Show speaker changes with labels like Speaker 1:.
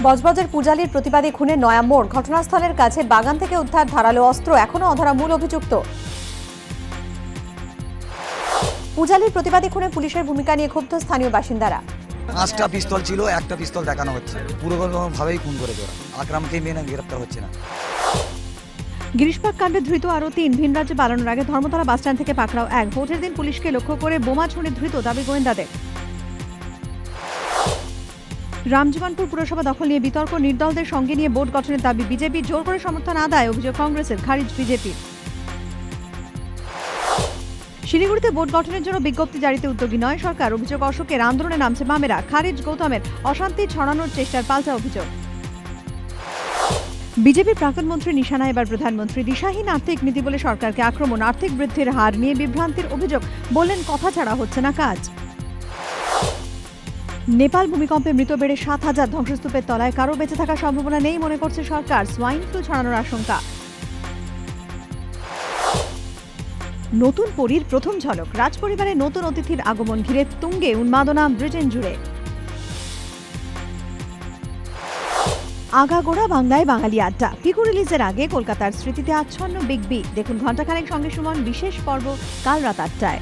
Speaker 1: বজবজের পূজালীর প্রতিবাদী খুনে নয়া মোড়, ঘটনাস্থলের কাছে বাগান থেকে উদ্ধার ধারালো অস্ত্র, এখনো অধরা মূল অভিযুক্ত। পূজালীর প্রতিবাদী খুনে পুলিশের ভূমিকা নিয়ে ক্ষুব্ধ স্থানীয় বাসিন্দারা।
Speaker 2: 5টা পিস্তল ছিল, একটা পিস্তল দেখানো হচ্ছে, পুরোভাবেই খুন করেছে ওরা। আকরামকে মেনে গ্রেপ্তার হচ্ছে না।
Speaker 1: গিরিশপাক কাণ্ডে ধৃত আরও 3, ভিন রাজ্যে পালানোর আগে ধর্মতলা বাসস্ট্যান্ড থেকে পাকড়াও 1। ভোটের দিন পুলিশকে লক্ষ্য করে বোমা ছুঁড়ে ধৃত, দাবি গোয়েন্দাদের। রামজীবনপুর পুরসভা দখল নিয়ে বিতর্ক, নির্দলদের সঙ্গে নিয়ে বোর্ড গঠনের দাবি বিজেপি, জোর করে সমর্থন আদায়, অভিযোগ কংগ্রেসের, খারিজ বিজেপি। শিলিগুড়িতে বোর্ড গঠনের জন্য বিজ্ঞপ্তি জারিতে উদ্যোগী নয় সরকার, অভিযোগ অশোকের। আন্দোলনে নামছে বামেরা, খারিজ গৌতমের। অশান্তি ছড়ানোর চেষ্টার পাল্টা অভিযোগ। বিজেপির প্রাক্তন মন্ত্রী নিশানা এবার প্রধানমন্ত্রী। দিশাহীন আর্থিক নীতি বলে সরকারকে আক্রমণ, আর্থিক বৃদ্ধির হার নিয়ে বিভ্রান্তির অভিযোগ, বললেন কথা ছাড়া হচ্ছে না কাজ। নেপাল ভূমিকম্পে মৃত বেড়ে 7,000, ধ্বংসস্তূপের তলায় কারো বেঁচে থাকার সম্ভাবনা নেই মনে করছে সরকার, সোয়াইন ফ্লু ছড়ানোর আশঙ্কা। নতুন পরীর প্রথম ঝলক, রাজপরিবারে নতুন অতিথির আগমন ঘিরে তুঙ্গে উন্মাদনা ব্রিটেন জুড়ে। আগাগোড়া বাংলায় বাঙালি আড্ডা, পিকু রিলিজের আগে কলকাতার স্মৃতিতে আচ্ছন্ন বিগ বি। দেখুন ঘণ্টাখানেক সঙ্গে সুমন বিশেষ পর্ব কাল রাত 8টায়।